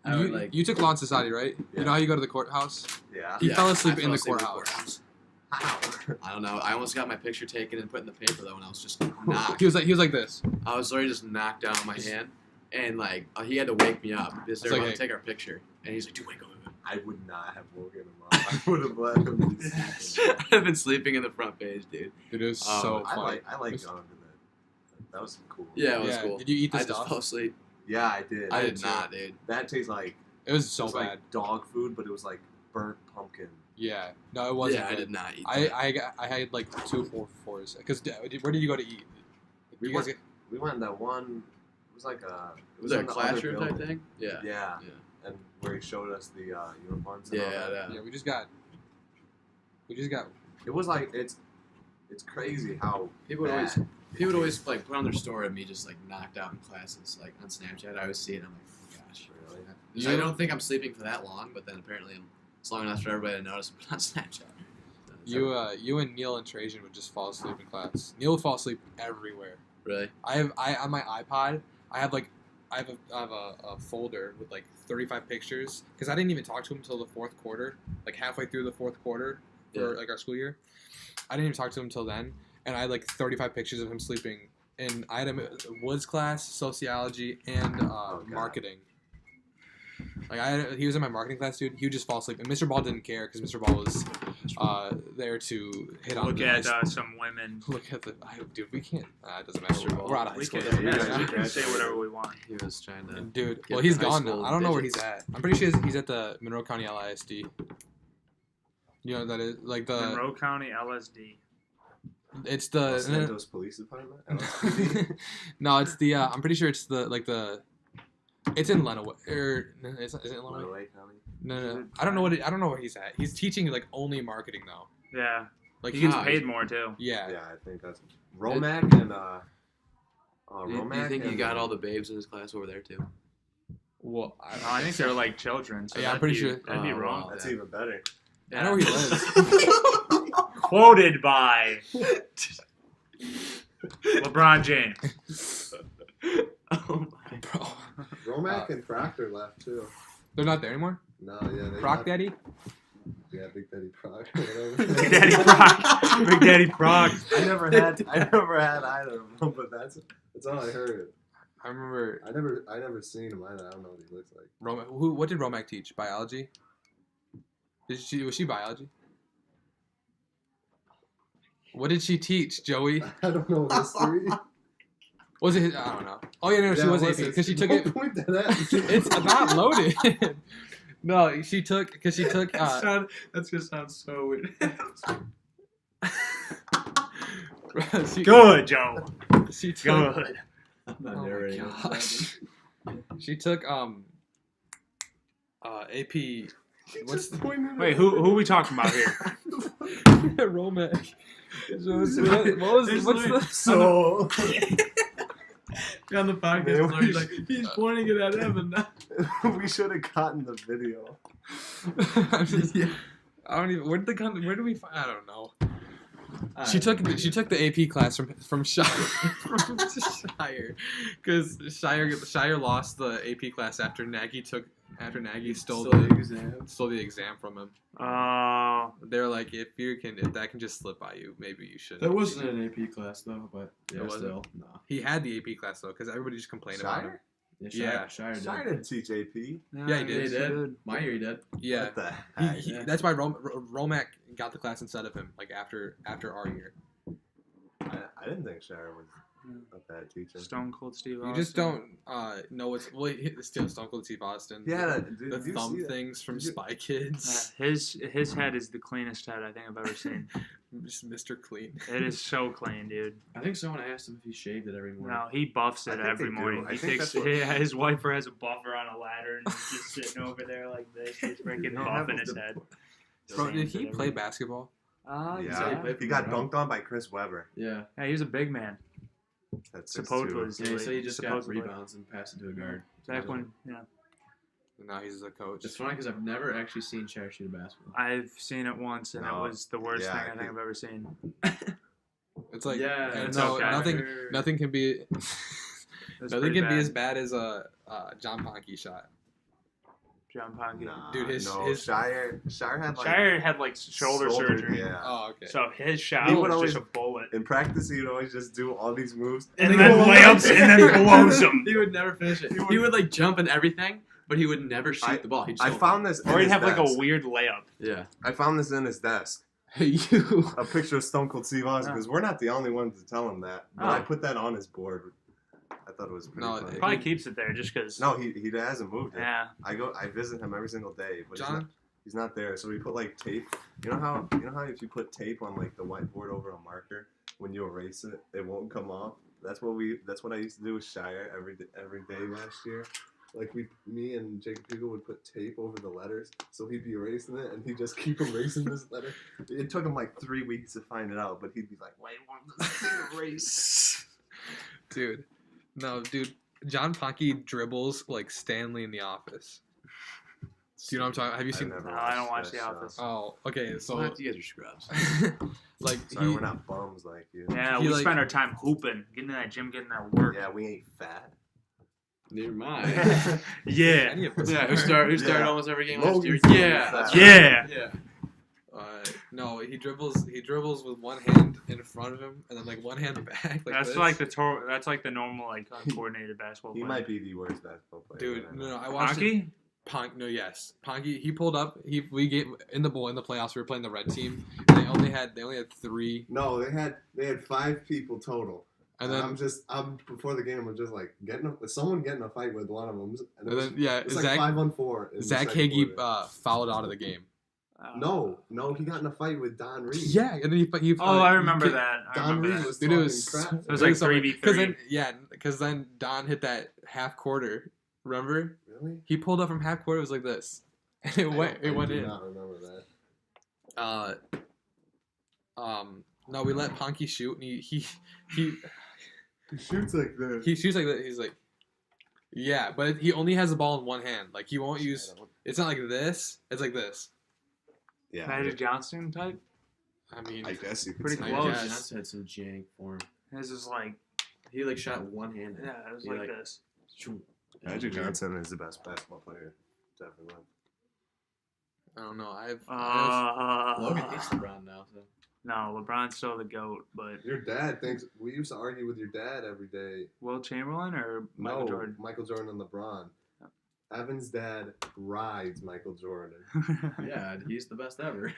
I would, like- You took Law and Society, right? Yeah. You know how you go to the courthouse? Yeah. He Yeah, fell asleep I in the fell asleep courthouse. How? I don't know. I almost got my picture taken and put in the paper though, and I was just knocked. He was like this. I was literally just knocked down on my hand, and like he had to wake me up because they It's were like, going hey. to take our picture, and he's like, "Dude, wake up." I would not have woken him up. I would have let him be sleeping. I've been sleeping in the front page, dude. Dude, it was Oh, so I funny. like going to that. That was cool. Yeah, it was Yeah, cool. did you eat the I just stuff? fell asleep. Yeah, I did. I did too. not, dude. That tastes like It was so it was bad. like dog food, but it was like burnt pumpkin. Yeah. No, it wasn't. Yeah, I good. did not eat that. I had like 2 4-4s. Because where did you go to eat? We You guys went- We went in that one. It was like a. It Was it a in the other classroom type building. thing? Yeah. Yeah. Yeah. And where he showed us the uniforms. And all Yeah, that. Yeah, we just got. It was like it's crazy how People would always, bad people would it always tastes. like put on their story of me just like knocked out in classes, like on Snapchat. I always see it. And I'm like, oh my gosh. Really? Usually I don't think I'm sleeping for that long, but then apparently it's long enough for everybody to notice I'm on Snapchat. You and Neil and Trajan would just fall asleep in class. Neil would fall asleep everywhere. Really? I on my iPod. I have a folder with like 35 pictures because I didn't even talk to him until the 4th quarter, like halfway through the 4th quarter for Yeah. like our school year. I didn't even talk to him until then, and I had like 35 pictures of him sleeping I had him Woods class, sociology, and marketing. Like he was in my marketing class, dude. He would just fall asleep, and Mr. Ball didn't care because Mr. Ball was there to hit on. Look at some women. Look at dude. We can't. It doesn't matter. We're out of high school. We can say whatever we want. He was trying to. Dude, well, he's gone now. I don't know where he's at. I'm pretty sure he's at the Monroe County LISD. You know that is like the Monroe County LSD. It's the Los Santos Police Department. no, it's the. I'm pretty sure it's the. It's in Lenawee. Is it in Lenawee? County. No. I don't know I don't know where he's at. He's teaching like only marketing though. Yeah. Like He gets paid more too. Yeah. Yeah, I think that's Romac and Do you think he got all the babes in his class over there too? Well, I think they're like children. So yeah, I'm pretty sure. That'd be wrong. That's even better. I know where he lives. Quoted by LeBron James. Oh my. Bro. Romac and Proctor left too. They're not there anymore? No, yeah. They Proc left. Daddy? Yeah, Big Daddy Proc. Whatever. Big Daddy Proc. Big Daddy Proc. I never had either of them, but that's all I heard. I remember I never seen him either. I don't know what he looks like. What did Romac teach? Biology? Was she biology? What did she teach, Joey? I don't know history. Was it? I don't know. Oh yeah, no, she was AP because she took it. Point that at. It's not loaded. No, she took because she took. That's gonna sound so weird. Good, Joe. She took. Good. I'm not Oh my narrating. gosh. She took AP. What's the point? Wait, who are we talking about here? Romac. What's the So On the podcast, Man, he's like, he's pointing it at him, and not. we should have gotten the video. I don't even. Where do we find? I don't know. She took the AP class from Shire because Shire lost the AP class after Nagy stole the exam from him. Oh. They're like, if that can just slip by you, maybe you should. That wasn't an AP class though, but yeah, It wasn't? still, no. He had the AP class though, because everybody just complained about him. Shire? Shire did. Shire didn't teach AP. Yeah, he did. He did. My year he did. Yeah, What the heck? Yeah. that's why Romac got the class instead of him, like after our year. I didn't think Shire was a bad teacher. Stone Cold Steve Austin. You just don't know what's still Stone Cold Steve Austin. Yeah, the thumb things from Spy Kids. His head is the cleanest head I think I've ever seen. Just Mr. Clean. It is so clean, dude. I think someone asked him if he shaved it every morning. No, he buffs I it think every they do. morning. I He think takes that's what- his wiper has a buffer on a ladder and he's just sitting over there like this. He's freaking No, that buffing was his the- head. Bro, did he Shames it play every- basketball? Yeah, played he for got Monroe. dunked on by Chris Webber. Yeah. Yeah, he was a big man. That's Supposedly. Yeah, so he just got Supposedly. rebounds and passed it to a guard. Back when, yeah. No, he's a coach. It's funny because I've never actually seen Shire shoot a basketball. I've seen it once and No. it was the worst Yeah, thing I I think think- I've ever seen. It's like Yeah, no, it's okay. nothing can be It was nothing pretty can be bad. as bad as a John Ponke shot. John Ponke. Nah, Dude, his Shire had like Shire had like shoulder surgery. Yeah. Oh, okay. So his shot He was would always- just a bullet. In practice, he would always just do all these moves. And then layups and then blows them. He would never finish it. He would like jump and everything, but he would never shoot the ball. He'd I just found this. Or in he'd his have like desk. a weird layup. Yeah. I found this in his desk. You. A picture of Stone Cold Steve Austin, Oh. because we're not the only ones to tell him that. But Oh. I put that on his board. I thought it was pretty No, funny. Probably keeps it there just because. No, he hasn't moved it. Yeah. I visit him every single day, but John? he's not there. So we put like tape. You know how if you put tape on like the whiteboard over a marker, when you erase it, it won't come off. That's what I used to do with Shire every day last year. Like me and Jacob Pugel would put tape over the letters, so he'd be erasing it, and he'd just keep erasing this letter. It took him like 3 weeks to find it out, but he'd be like, "Wait, what this thing erased?" Dude. No, dude. John Ponke dribbles like Stanley in The Office. Do you know what I'm talking? Have you seen? No, I don't watch The Office. Oh, okay. So, What? You guys are scrubs. like, Sorry, we're not bums like you. Yeah, He, we like- spend our time hooping, getting to that gym, getting that work. Yeah, we ain't fat. Near mine. Yeah. Any of us. Yeah, who started Yeah. almost every game Logan's last year? not Yeah. fat. Yeah. Yeah. No, he dribbles. He dribbles with one hand in front of him, and then like one hand back. Like That's this. like that's like the normal like uncoordinated basketball He player. might be the worst basketball player. Dude, that I no, know. I watched it. Honky? No, yes, Ponky. He pulled up. We gave in the playoffs. We were playing the red team. And they only had 3. No, they had 5 people total. And then I'm before the game. I'm just like someone getting a fight with one of them. and then yeah, it's like Zach 5-on-4. in the Zach second Higgy quarter. fouled out of the game. No, he got in a fight with Don Reed. Yeah, and then he Oh, I remember that. I Don remember Reed that. was Dude, talking it was crap. It was like 3v3. Because then Don hit that half quarter. Remember? Really? He pulled up from half quarter. It was like this, and it went I in. do not remember that. No, we let Ponky shoot, and he He shoots like this. he shoots like that. He's like, yeah, but he only has the ball in one hand. Like he won't use. It's not like this. It's like this. Yeah. Magic Johnson type. I mean, I guess you could Pretty say. I close. guess. Johnson had some jank for him. His is like He like shot one hand. yeah, it was He, like like, this. Magic Johnson is the best basketball player. Definitely. I don't know. Logan hates LeBron now, so. No, LeBron's still the GOAT, but Your dad thinks we used to argue with your dad every day. Will Chamberlain or Michael No, Jordan? Michael Jordan and LeBron. Evan's dad rides Michael Jordan. Yeah, he's the best ever.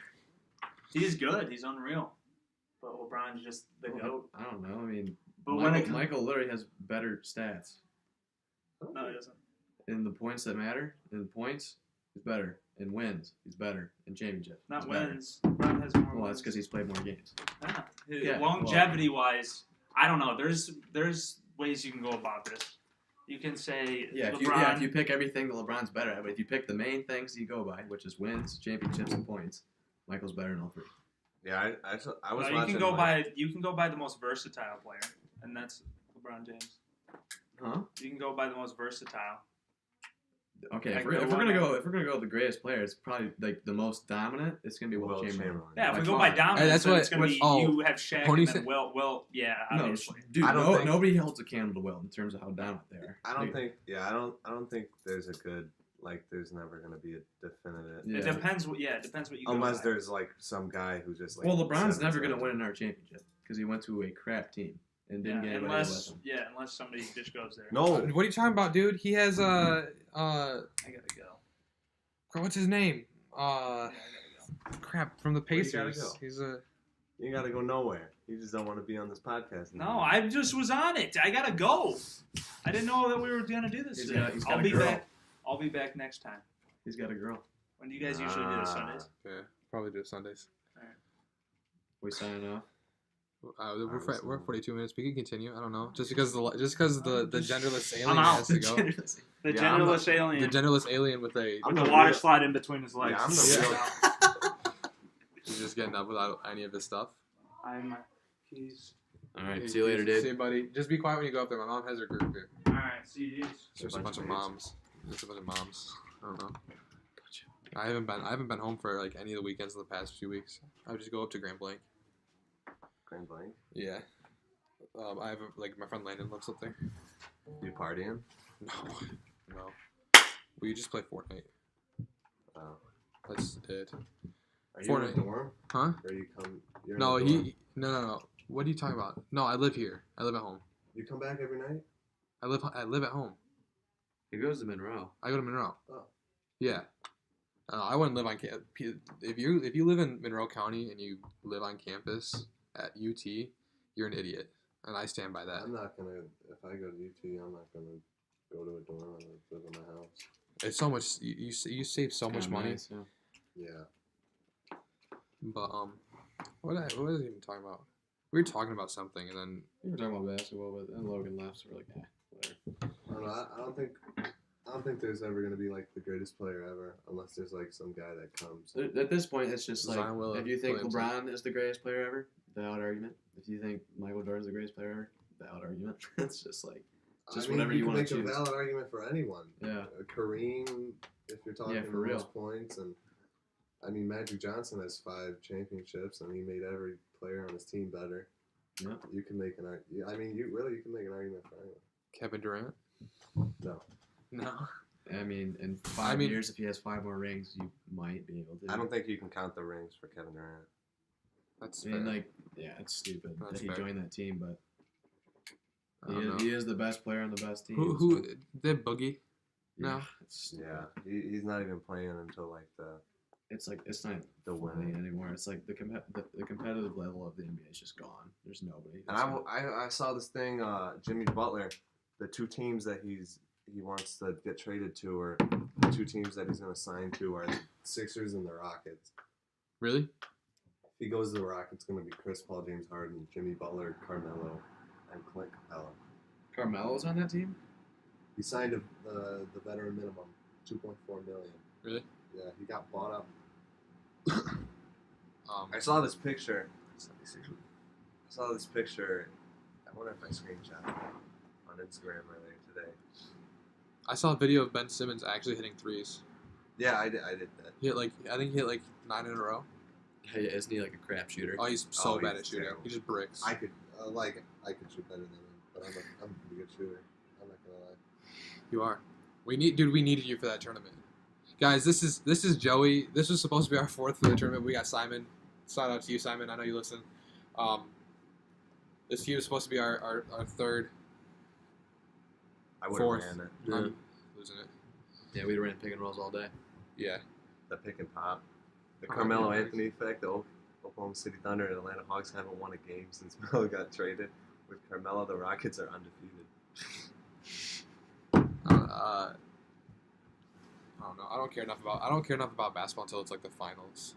He's good. He's unreal. But LeBron's just the GOAT. I don't know. I mean, But when it Michael literally has better stats. no, he doesn't. In the points that matter, in points, he's better. In wins, he's better. In championships, Not he's better. wins. LeBron has more. Well, that's wins. because he's played more games. Yeah. Yeah, Longevity wise, I don't know. There's ways you can go about this. You can say Yeah, LeBron. if you pick everything that LeBron's better at, but if you pick the main things you go by, which is wins, championships, and points, Michael's better in all 3. Yeah, I was you watching. can go by the most versatile player, and that's LeBron James. Huh? You can go by the most versatile. Okay, Like if we're the gonna one- go with the greatest player, it's probably like the most dominant. It's gonna be Will Chamberlain. Yeah, if By we go far. by dominance, Hey, that's then what- it's gonna be you have Shaq Pony and said- then Will. Yeah, No, obviously. dude, I don't think- nobody holds a candle to Will in terms of how dominant they are. I don't Like, think. I don't think there's a good. Like, there's never gonna be a definitive. Yeah. It depends. It depends what you. Unless go by. there's like some guy who just like. Well, LeBron's 7 never gonna times. win another championship because he went to a crap team and didn't get anybody with him. unless somebody just goes there. No. what are you talking about, dude? He has I gotta go. what's his name? I gotta go. Crap from the Where you gotta Pacers. go? He's a. You gotta go nowhere. You just don't want to be on this podcast. No, anymore. I just was on it. I gotta go. I didn't know that we were gonna do this He's today. got- he's got I'll a be girl. back. I'll be back next time. He's got a girl. When do you guys usually do this Sundays? Yeah, probably do it Sundays. We signing off. We're at 42 minutes. We can continue. I don't know. Just because the genderless alien I'm out. has to go. The Yeah, I'm genderless The alien genderless alien with a. with I'm the the water real- slide in between his legs. Yeah, I'm the real. He's just getting up without any of his stuff. I'm keys. All right, see you later, dude. See you, buddy. Just be quiet when you go up there. My mom has her group here. All right, see you dudes. It's just a bunch of moms. Just a bunch of moms. I don't know. I haven't been home for like any of the weekends in the past few weeks. I would just go up to Grand Blanc. Grand Blanc. Yeah. I have my friend Landon lives up there. You partying? No. We just play Fortnite. Oh. That's it. Are you in Fortnite. a dorm? Huh? Or you come? You're in No, a dorm? no. What are you talking about? No, I live here. I live at home. You come back every night? I live at home. He goes to Monroe. I go to Monroe. Oh. Yeah. I wouldn't live on campus. If you live in Monroe County and you live on campus at UT, you're an idiot, and I stand by that. I'm not gonna. If I go to UT, I'm not gonna go to a dorm. I'm gonna live in my house. It's so much. You save so much money. Nice, yeah. Yeah. But what was I even talking about? We were talking about something, and then We were talking about basketball, but then Logan left, so we're like, whatever. I don't know. I don't think there's ever gonna be like the greatest player ever, unless there's like some guy that comes. At this point, it's just like, Zion if you think Williams. LeBron is the greatest player ever, valid argument. If you think Michael Jordan's the greatest player ever, valid argument. It's just like, whatever you can want make to choose. a valid argument for anyone. Yeah. Kareem, if you're talking for real. most points, and I mean Magic Johnson has 5 championships, and he made every player on his team better. Yeah. You can make an argument. I mean, you can make an argument for anyone. Kevin Durant. No. No. I mean, in 5 years, if he has 5 more rings, you might be able to. I don't think you can count the rings for Kevin Durant. That's I mean, fair. yeah, it's stupid That's that he fair. joined that team, but I don't know. he is the best player on the best team. Who so, did Boogie? yeah, No. it's Yeah, he's not even playing until like it's not the funny winning. anymore. It's like the competitive level of the NBA is just gone. There's nobody. And I saw this thing, Jimmy Butler, the 2 teams that he wants to get traded to, or the 2 teams that he's going to sign to, are the Sixers and the Rockets. Really? If he goes to the Rockets, it's going to be Chris Paul, James Harden, Jimmy Butler, Carmelo, and Clint Capella. Carmelo's on that team. He signed the veteran minimum, $2.4 million. Really? Yeah, he got bought up. I saw this picture. I saw this picture. I wonder if I screenshot it on Instagram earlier today. I saw a video of Ben Simmons actually hitting threes. Yeah, I did that. I think he hit like 9 in a row. Hey, isn't he like a crap shooter? Oh, he's so bad he's at shooting. terrible. He just bricks. I could shoot better than him, but I'm a pretty good shooter. I'm not gonna lie. You are. We needed you for that tournament. Guys, this is Joey. This was supposed to be our 4th for the tournament. We got Simon. Shout out to you, Simon. I know you listen. This team was supposed to be our 3rd. I would have 4th. ran it. Yeah. I'm losing it. Yeah, we ran pick and rolls all day. Yeah. The pick and pop. The Oh, Carmelo yeah. Anthony effect. The Oklahoma City Thunder and Atlanta Hawks haven't won a game since Melo got traded. With Carmelo, the Rockets are undefeated. I don't know. I don't care enough about basketball until it's like the finals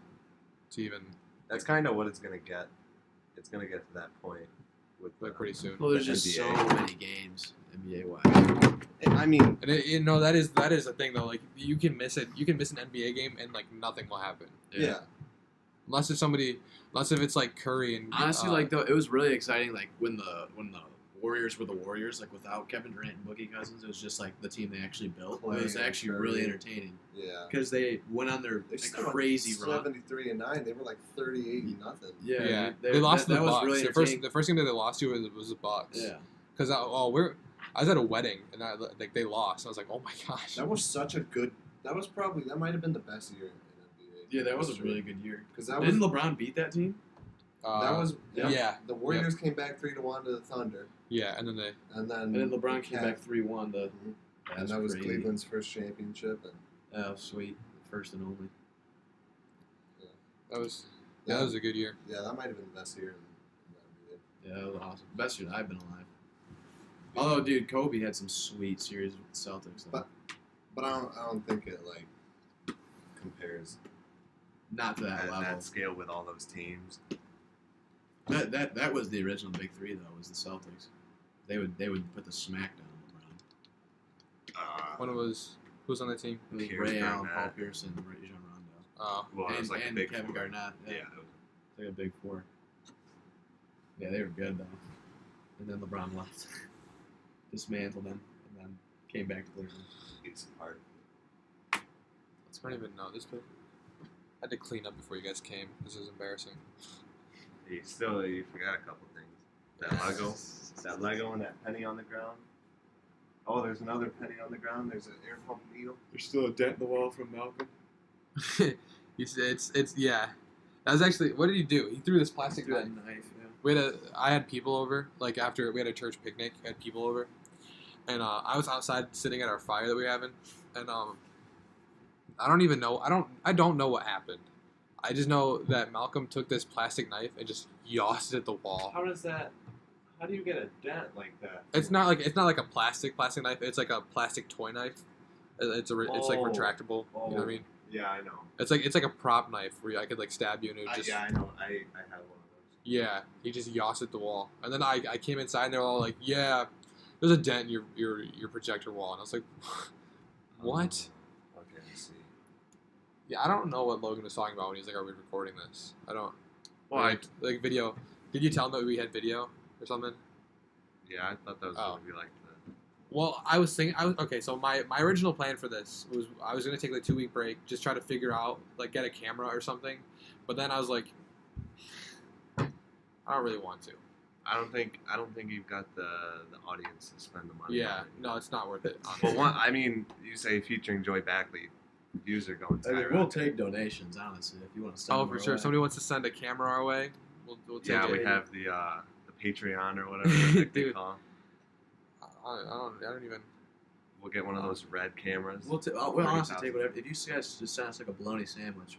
to even That's kind of what it's gonna get. It's gonna get to that point with like pretty soon. Well, there's The just so NBA. many games NBA wise. I mean, And that is the thing though. Like you can miss it. You can miss an NBA game and like nothing will happen yeah. unless it's like Curry and Honestly, like though, it was really exciting. Like when the Warriors were the Warriors, like without Kevin Durant and Boogie Cousins, it was just like the team they actually built. It was Clay, actually Curry. really entertaining Yeah. because they went on their They like, still crazy run. 73-9. They were like 38-0. yeah. They lost to that the was Bucks. really The first entertaining. game that they lost to was the Bucks. Yeah, Because I was at a wedding and they lost. I was like, oh my gosh. That was such a good. That might have been the best year in NBA. yeah, that was a really good year. Because that Didn't was LeBron beat that team? that was yeah. The Warriors came back 3-1 to the Thunder, Yeah, and then they and And then LeBron came Cat- back 3-1. and that was crazy. Cleveland's first championship. And Oh, sweet, first and only. that was a good year. Yeah, that might have been the best year in NBA. Yeah, that was awesome. Best year I've been alive. Although, dude, Kobe had some sweet series with the Celtics. Though. But I don't think it like compares Not to that at level. that scale with all those teams. That was the original Big Three though. Was the Celtics? They would put the smack down on LeBron. When it was who's on the team? It was Pierce Ray Allen, Garnett. Paul Pierce, and Rajon Rondo, Well, it was like a and big Kevin four. Garnett. Yeah. It's like a big 4. Yeah, they were good though. And then LeBron left, dismantled them, and then came back to Cleveland. It's hard. I don't even know this. I had to clean up before you guys came. This is embarrassing. You forgot a couple things. That Lego and that penny on the ground. Oh, there's another penny on the ground. There's an air pump needle. There's still a dent in the wall from Malcolm. You said it's yeah. That was actually what did he do? He threw this plastic Through knife. that knife, yeah. I had people over like after we had a church picnic. I had people over, and I was outside sitting at our fire that we were having, and I don't even know. I don't know what happened. I just know that Malcolm took this plastic knife and just yossed it at the wall. How do you get a dent like that? It's not like a plastic knife. It's like a plastic toy knife. It's like Oh. retractable. You know what I mean? Yeah, I know. It's like a prop knife where I could like stab you and it would just Yeah, I know. I have one of those. yeah. He just yossed at the wall, and then I came inside and they were all like, yeah, there's a dent in your projector wall, and I was like, what? Okay, I see. Yeah, I don't know what Logan was talking about when he's like, are we recording this? I don't. Well, like video. Did you tell him that we had video or something? yeah, I thought that was Oh. going to be like the. Well, I was thinking. Okay. So my original plan for this was I was gonna take like a 2-week break, just try to figure out like get a camera or something. But then I was like, I don't really want to. I don't think you've got the audience to spend the money. Yeah, on it. no, it's not worth it. Honestly. But one, I mean, you say featuring Joey Backley, views are going I mean, skyrocket. we'll take donations, honestly, if you want to send Oh, them for our sure. way. If somebody wants to send a camera our way, we'll take Yeah, it. we have the Patreon or whatever the heck they Dude. call. I don't even. We'll get one of those red cameras. We'll honestly take whatever. If you guys just send us like a bologna sandwich,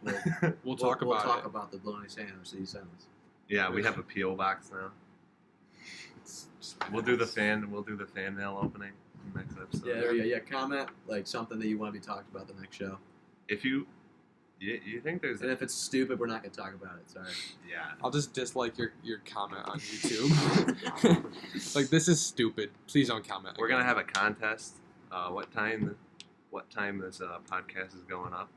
We'll talk about We'll talk it. about the bologna sandwich that you send us. Yeah, we have a PO box now. We'll do the fan mail opening next episode. Yeah, there you go. Yeah, comment like something that you want to be talked about the next show. If you think there's And if it's stupid, we're not gonna talk about it. Sorry. yeah. I'll just dislike your comment on YouTube. Like, this is stupid. Please don't comment. We're gonna have a contest. What time this podcast is going up,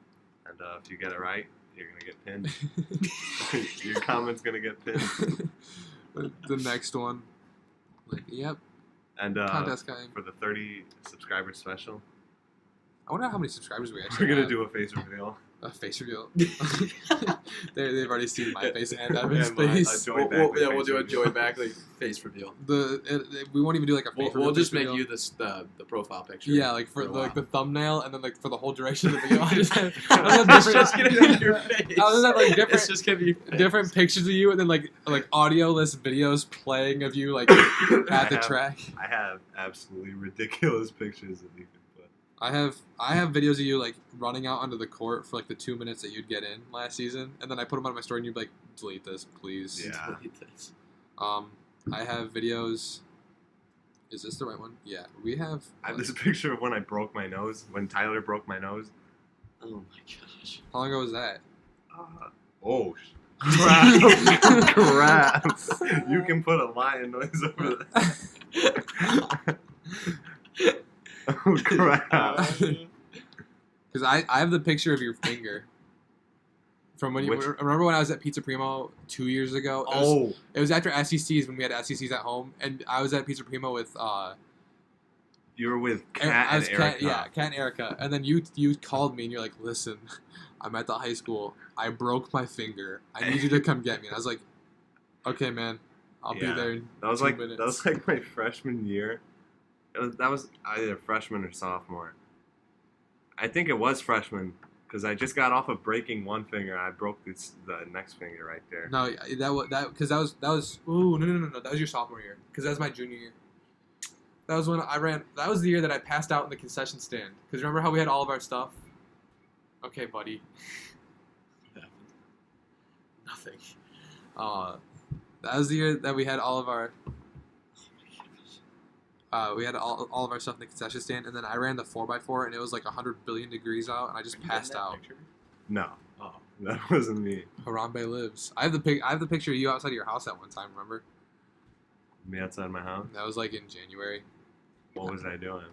and if you get it right, you're gonna get pinned. Your comment's gonna get pinned. The next one. Like, yep. And Contest guy. for the 30 subscriber special, I wonder how many subscribers we actually we're gonna have. do a face reveal. A face reveal. They've already seen my face and Evan's And my- face. Joey Backley We'll face do a reveal. Joey Backley face reveal. We won't even do like a face We'll just reveal. make you the profile picture. Yeah, like for a while. the thumbnail, and then like for the whole duration of the video, I just have, It's just gonna be your face. I'll just have like It's just gonna be your face. different pictures of you, and then like audio-less videos playing of you like at the track. I have absolutely ridiculous pictures that you can put. I have videos of you like running out onto the court for like the 2 minutes that you'd get in last season, and then I put them on my story, and you'd be like, delete this, please. Yeah. I have videos. Is this the right one? Yeah, we have. I have this picture of when I broke my nose, when Tyler broke my nose. Oh my gosh. How long ago was that? Oh, crap. Crap. You can put a lion noise over that. Oh, crap. Because I have the picture of your finger. From when you Which- remember when I was at Pizza Primo 2 years ago? It was after SECs when we had SECs at home, and I was at Pizza Primo with You were with I Kat and was Erica. Kat and Erica, and then you called me and you're like, listen, I'm at the high school. I broke my finger. I need you to come get me. And I was like, okay, man, I'll be Yeah. there in That was 2 like minutes. that was like my freshman year. That was either freshman or sophomore. I think it was freshman because I just got off of breaking one finger. And I broke the next finger right there. No, that was ooh no that was your sophomore year because that was my junior year. That was when I ran. That was the year that I passed out in the concession stand. Because remember how we had all of our stuff? Okay, buddy. Nothing. That was the year that we had all of our. We had all of our stuff in the concession stand, and then I ran the 4x4, and it was like 100 billion degrees out, and I just passed out. No, Oh. that wasn't me. Harambe lives. I have the picture of you outside of your house at one time. Remember? Me outside my house. That was like in January. What was I doing?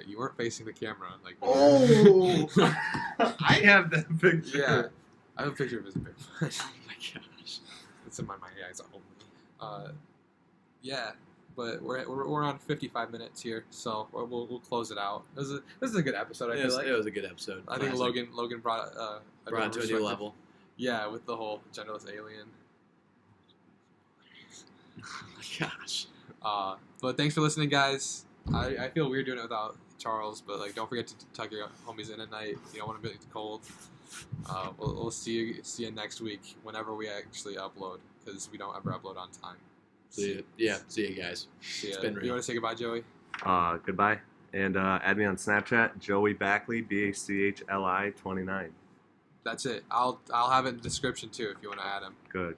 You weren't facing the camera. Like. Oh, I have that picture. Yeah. I have a picture of his bear. Oh my gosh. It's in my mind. Yeah, it's at home. Yeah, but we're on 55 minutes here, so we'll close it out. This is a good episode. I feel like It was a good episode. I think Classic. Logan brought brought it to a perspective. new level. Yeah, with the whole genderless alien. Oh my gosh. But thanks for listening, guys. I feel weird doing it without Charles, but like don't forget to tuck your homies in at night. You don't want to be cold. We'll see you next week whenever we actually upload, because we don't ever upload on time. See you guys. See ya. It's been You real. want to say goodbye, Joey? Goodbye. And add me on Snapchat, Joey Backley, BACHLI 29. That's it. I'll have it in the description too if you want to add him. Good.